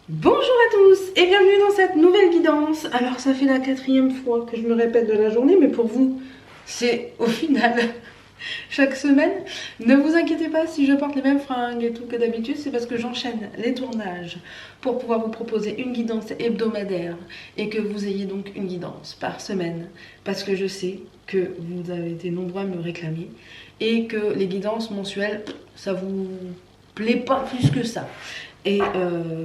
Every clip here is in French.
Bonjour à tous et bienvenue dans cette nouvelle guidance. Alors ça fait la 4e fois que je me répète de la journée, mais pour vous, c'est au final chaque semaine. Ne vous inquiétez pas si je porte les mêmes fringues et tout que d'habitude, c'est parce que j'enchaîne les tournages pour pouvoir vous proposer une guidance hebdomadaire et que vous ayez donc une guidance par semaine. Parce que je sais que vous avez été nombreux à me réclamer et que les guidances mensuelles, ça vous plaît pas plus que ça. Et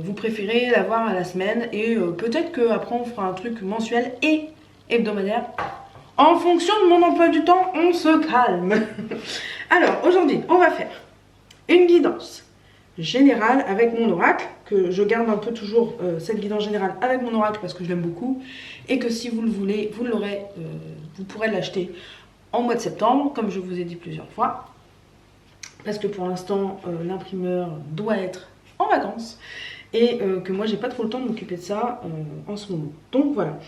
vous préférez l'avoir à la semaine et peut-être qu'après on fera un truc mensuel et hebdomadaire. En fonction de mon emploi du temps, on se calme. Alors aujourd'hui, on va faire une guidance générale avec mon oracle, que je garde un peu toujours cette guidance générale avec mon oracle parce que je l'aime beaucoup et que si vous le voulez, vous l'aurez, vous pourrez l'acheter en mois de septembre, comme je vous ai dit plusieurs fois. Parce que pour l'instant, l'imprimeur doit être en vacances et que moi j'ai pas trop le temps de m'occuper de ça en ce moment. Donc voilà.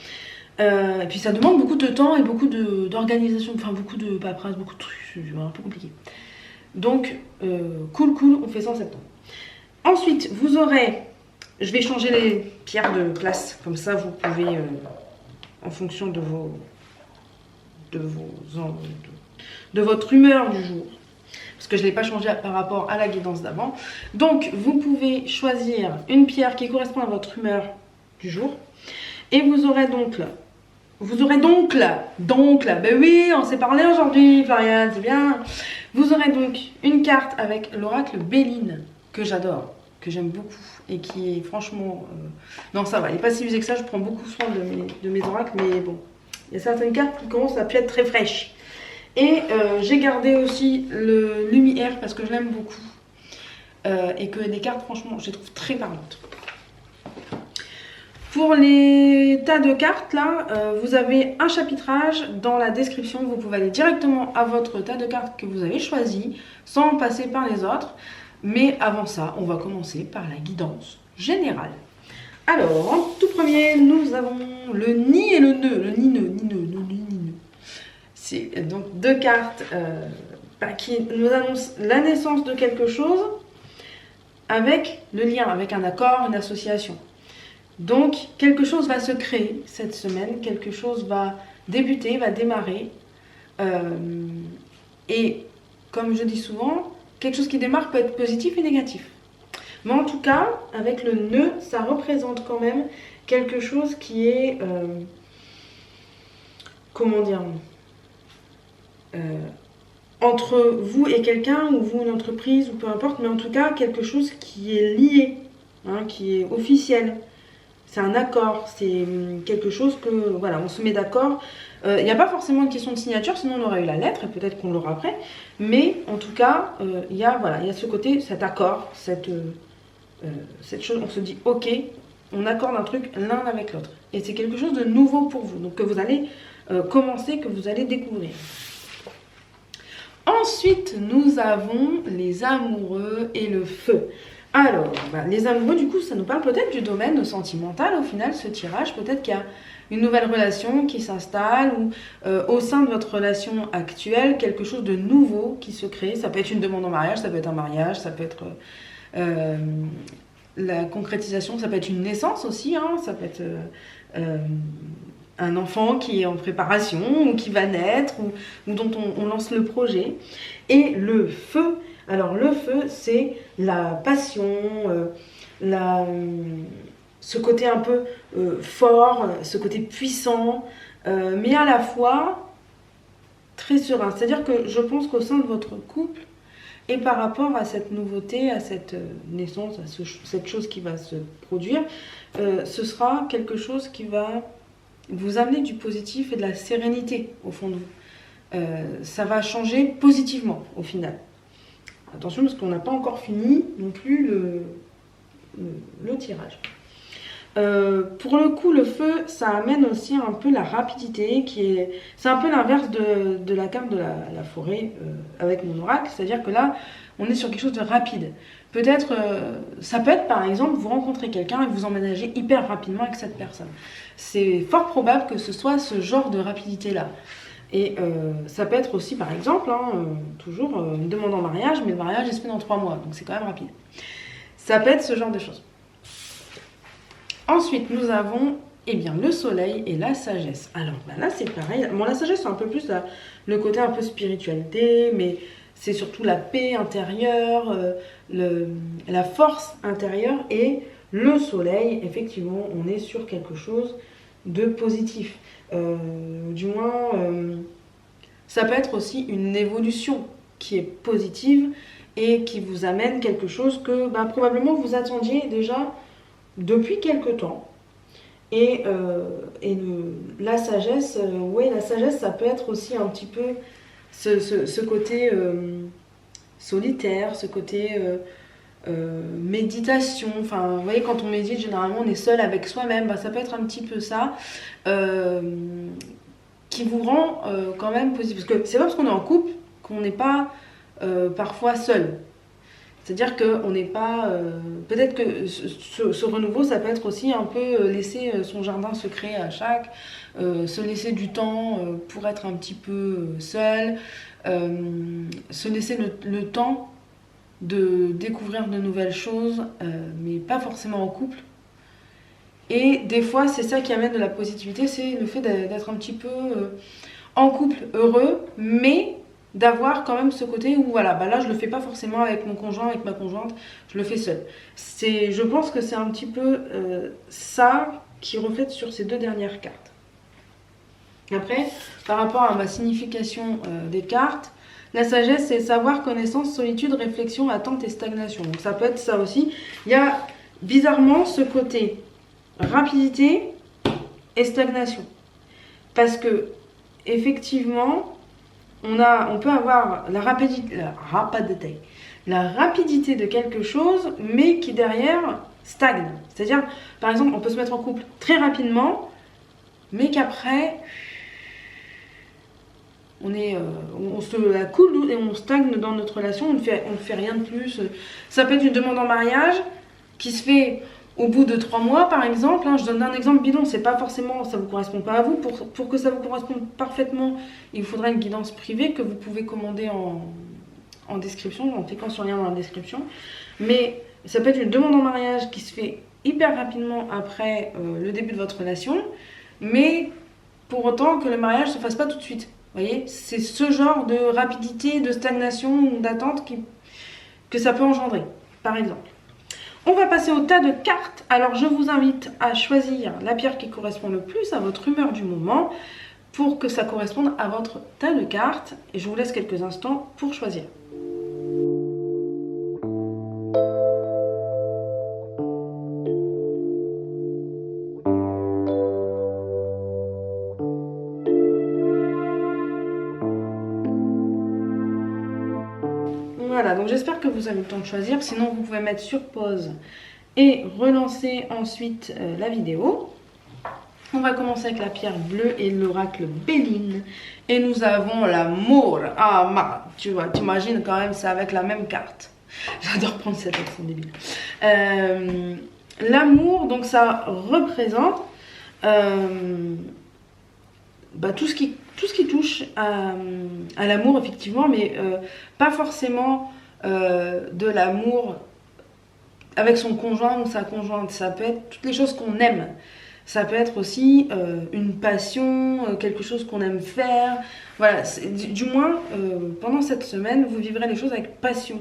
Et puis ça demande beaucoup de temps et beaucoup d'organisation, enfin beaucoup de paperasse, beaucoup de trucs, c'est un peu compliqué. Donc cool, on fait ça en septembre. Ensuite, vous aurez, je vais changer les pierres de place, comme ça vous pouvez, en fonction de votre humeur du jour, parce que je ne l'ai pas changé par rapport à la guidance d'avant. Donc, vous pouvez choisir une pierre qui correspond à votre humeur du jour. Et vous aurez donc là, ben oui, on s'est parlé aujourd'hui, Floriane, c'est bien. Vous aurez donc une carte avec l'oracle Béline, que j'adore, que j'aime beaucoup, et qui est franchement... non, ça va, il n'est pas si usé que ça, je prends beaucoup soin de mes oracles, mais bon, il y a certaines cartes qui commencent à plus être très fraîches. Et j'ai gardé aussi le Lumière parce que je l'aime beaucoup. Et que les cartes, franchement, je les trouve très parlantes. Pour les tas de cartes, là, vous avez un chapitrage dans la description. Vous pouvez aller directement à votre tas de cartes que vous avez choisi, sans passer par les autres. Mais avant ça, on va commencer par la guidance générale. Alors, en tout premier, nous avons le Ni et le Nœud. Le Ni-Nœud, c'est donc deux cartes qui nous annoncent la naissance de quelque chose avec le lien, avec un accord, une association. Donc, quelque chose va se créer cette semaine, quelque chose va débuter, va démarrer. Et comme je dis souvent, quelque chose qui démarre peut être positif et négatif. Mais en tout cas, avec le nœud, ça représente quand même quelque chose qui est... comment dire entre vous et quelqu'un, ou vous une entreprise, ou peu importe, mais en tout cas quelque chose qui est lié, hein, qui est officiel. C'est un accord, c'est quelque chose que, voilà, on se met d'accord. Il n'y a pas forcément une question de signature, sinon on aurait eu la lettre, et peut-être qu'on l'aura après. Mais en tout cas, il y a ce côté, cet accord, cette chose, on se dit ok, on accorde un truc l'un avec l'autre. Et c'est quelque chose de nouveau pour vous, donc que vous allez commencer, que vous allez découvrir. Ensuite, nous avons les amoureux et le feu. Alors, les amoureux, du coup, ça nous parle peut-être du domaine sentimental. Au final, ce tirage, peut-être qu'il y a une nouvelle relation qui s'installe ou au sein de votre relation actuelle, quelque chose de nouveau qui se crée. Ça peut être une demande en mariage, ça peut être un mariage, ça peut être la concrétisation, ça peut être une naissance aussi, hein, ça peut être... un enfant qui est en préparation ou qui va naître ou dont on lance le projet. Et le feu, alors le feu c'est la passion, ce côté un peu fort, ce côté puissant, mais à la fois très serein. C'est-à-dire que je pense qu'au sein de votre couple, et par rapport à cette nouveauté, à cette naissance, à cette chose qui va se produire, ce sera quelque chose qui va vous amener du positif et de la sérénité au fond de vous. Ça va changer positivement au final. Attention parce qu'on n'a pas encore fini non plus le tirage. Pour le coup, le feu, ça amène aussi un peu la rapidité, c'est un peu l'inverse de la carte de la forêt avec mon oracle, c'est-à-dire que là, on est sur quelque chose de rapide. Peut-être, ça peut être par exemple, vous rencontrez quelqu'un et vous emménagez hyper rapidement avec cette personne. C'est fort probable que ce soit ce genre de rapidité-là. Et ça peut être aussi par exemple, toujours une demande en mariage, mais le mariage est fait dans 3 mois, donc c'est quand même rapide. Ça peut être ce genre de choses. Ensuite, nous avons eh bien, le soleil et la sagesse. Alors bah là, c'est pareil. Bon, la sagesse, c'est un peu plus le côté un peu spiritualité, mais c'est surtout la paix intérieure, la force intérieure. Et le soleil, effectivement, on est sur quelque chose de positif. Du moins, ça peut être aussi une évolution qui est positive et qui vous amène quelque chose que bah, probablement vous attendiez déjà depuis quelque temps. Et la sagesse, ouais, la sagesse, ça peut être aussi un petit peu ce côté solitaire, ce côté méditation. Enfin, vous voyez, quand on médite, généralement, on est seul avec soi-même. Bah, ça peut être un petit peu ça qui vous rend quand même positif. Parce que c'est pas parce qu'on est en couple qu'on n'est pas parfois seul. C'est-à-dire qu'on n'est pas... peut-être que ce renouveau, ça peut être aussi un peu laisser son jardin secret à chaque, se laisser du temps pour être un petit peu seul, se laisser le temps de découvrir de nouvelles choses, mais pas forcément en couple. Et des fois, c'est ça qui amène de la positivité, c'est le fait d'être un petit peu en couple heureux, mais d'avoir quand même ce côté où voilà, bah là je le fais pas forcément avec mon conjoint, avec ma conjointe, je le fais seul. Je pense que c'est un petit peu ça qui reflète sur ces deux dernières cartes. Après, par rapport à ma signification des cartes, la sagesse, c'est savoir, connaissance, solitude, réflexion, attente et stagnation. Donc ça peut être ça aussi. Il y a bizarrement ce côté rapidité et stagnation. Parce que, effectivement, on peut avoir la rapidité de quelque chose, mais qui derrière stagne. C'est-à-dire, par exemple, on peut se mettre en couple très rapidement, mais qu'après, on se la coule et on stagne dans notre relation, on ne fait rien de plus. Ça peut être une demande en mariage qui se fait au bout de 3 mois, par exemple. Je donne un exemple bidon, c'est pas forcément, ça vous correspond pas à vous. Pour que ça vous corresponde parfaitement, il vous faudra une guidance privée que vous pouvez commander en description, en cliquant sur le lien dans la description. Mais ça peut être une demande en mariage qui se fait hyper rapidement après le début de votre relation, mais pour autant que le mariage se fasse pas tout de suite. Vous voyez, c'est ce genre de rapidité, de stagnation ou d'attente que ça peut engendrer, par exemple. On va passer au tas de cartes. Alors je vous invite à choisir la pierre qui correspond le plus à votre humeur du moment pour que ça corresponde à votre tas de cartes. Et je vous laisse quelques instants pour choisir. Voilà, donc j'espère que vous avez le temps de choisir, sinon vous pouvez mettre sur pause et relancer ensuite la vidéo. On va commencer avec la pierre bleue et l'oracle Béline. Et nous avons l'amour. Ah, tu vois, t'imagines quand même, c'est avec la même carte. J'adore prendre cette accent débile. L'amour, donc ça représente tout ce qui touche à l'amour, effectivement, mais pas forcément de l'amour avec son conjoint ou sa conjointe. Ça peut être toutes les choses qu'on aime. Ça peut être aussi une passion, quelque chose qu'on aime faire. Voilà, du moins, pendant cette semaine, vous vivrez les choses avec passion.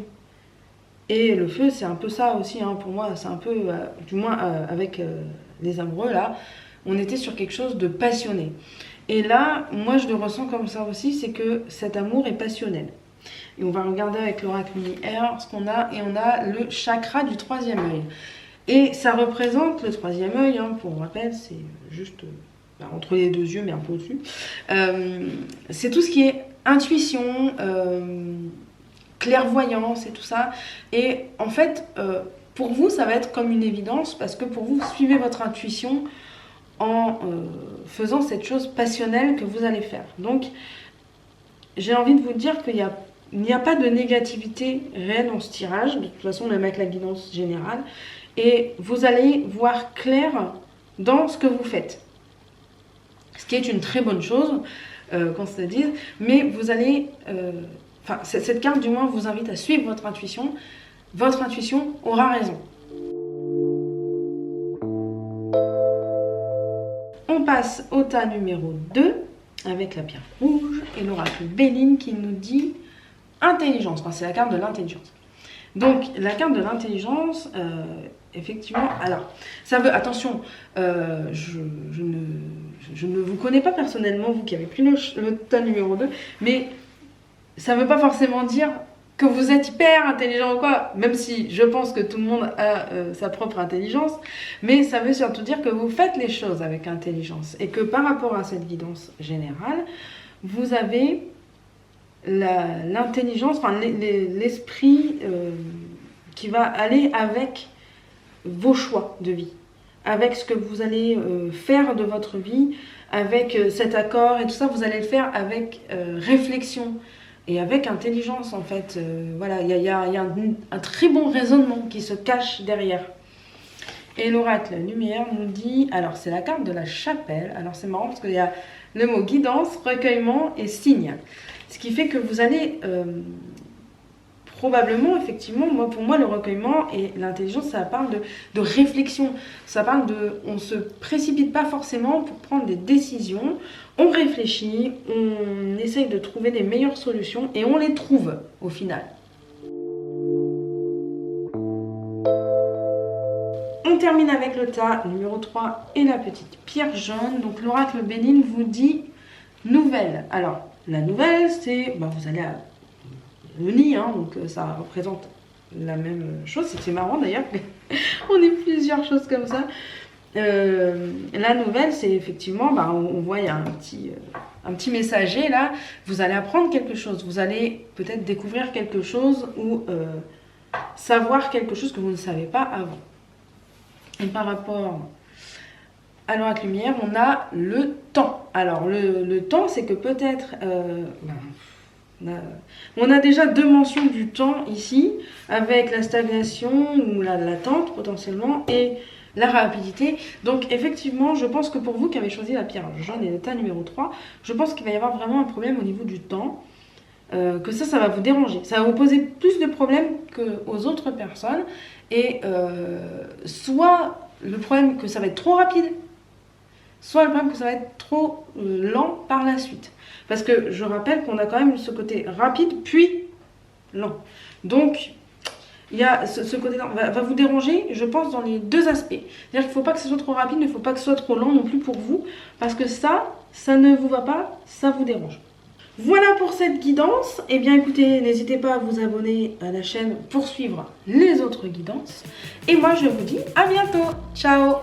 Et le feu, c'est un peu ça aussi, pour moi. C'est un peu, du moins avec les amoureux, là, on était sur quelque chose de passionné. Et là, moi, je le ressens comme ça aussi, c'est que cet amour est passionnel. Et on va regarder avec l'oracle Mini-R ce qu'on a. Et on a le chakra du 3e œil. Et ça représente le 3e œil, pour rappel, c'est juste entre les 2 yeux, mais un peu au-dessus. C'est tout ce qui est intuition, clairvoyance et tout ça. Et en fait, pour vous, ça va être comme une évidence, parce que pour vous, vous suivez votre intuition en faisant cette chose passionnelle que vous allez faire. Donc, j'ai envie de vous dire qu'il n'y a pas de négativité réelle dans ce tirage, de toute façon, même avec la guidance générale. Et vous allez voir clair dans ce que vous faites. Ce qui est une très bonne chose, qu'on se le dise. Mais vous allez... cette carte, du moins, vous invite à suivre votre intuition. Votre intuition aura raison. On passe au tas numéro 2 avec la pierre rouge et l'oracle Béline qui nous dit intelligence. Enfin, c'est la carte de l'intelligence. Donc, la carte de l'intelligence, effectivement, alors, ça veut, attention, je ne vous connais pas personnellement, vous qui avez pris le tas numéro 2, mais ça ne veut pas forcément dire que vous êtes hyper intelligent ou quoi, même si je pense que tout le monde a sa propre intelligence, mais ça veut surtout dire que vous faites les choses avec intelligence et que par rapport à cette guidance générale, vous avez l'intelligence, enfin l'esprit qui va aller avec vos choix de vie, avec ce que vous allez faire de votre vie, avec cet accord et tout ça, vous allez le faire avec réflexion et avec intelligence en fait. Voilà, il y a un très bon raisonnement qui se cache derrière. Et l'oracle lumière nous dit, alors c'est la carte de la chapelle, alors c'est marrant parce qu'il y a le mot guidance, recueillement et signe. Ce qui fait que vous allez probablement, effectivement, pour moi, le recueillement et l'intelligence, ça parle de réflexion. Ça parle on ne se précipite pas forcément pour prendre des décisions. On réfléchit, on essaye de trouver les meilleures solutions et on les trouve au final. On termine avec le tas numéro 3 et la petite pierre jaune. Donc l'oracle Béline vous dit nouvelle. Alors, la nouvelle, c'est, vous allez à le nid, hein, donc ça représente la même chose. C'est marrant d'ailleurs, on ait plusieurs choses comme ça. La nouvelle, c'est effectivement, on voit il y a un petit messager là. Vous allez apprendre quelque chose, vous allez peut-être découvrir quelque chose ou savoir quelque chose que vous ne savez pas avant. Et par rapport à l'oracle lumière, on a le temps. Alors le temps, c'est que peut-être on a déjà 2 mentions du temps ici, avec la stagnation ou la latente potentiellement et la rapidité. Donc effectivement, je pense que pour vous qui avez choisi la pierre jaune et le tas numéro 3, je pense qu'il va y avoir vraiment un problème au niveau du temps, que ça va vous déranger. Ça va vous poser plus de problèmes qu'aux autres personnes. Et soit le problème que ça va être trop rapide, soit le problème que ça va être trop lent par la suite. Parce que je rappelle qu'on a quand même ce côté rapide puis lent. Donc, il y a ce côté-là va vous déranger, je pense, dans les 2 aspects. C'est-à-dire qu'il ne faut pas que ce soit trop rapide, il ne faut pas que ce soit trop lent non plus pour vous. Parce que ça ne vous va pas, ça vous dérange. Voilà pour cette guidance. Eh bien écoutez, n'hésitez pas à vous abonner à la chaîne pour suivre les autres guidances. Et moi je vous dis à bientôt. Ciao!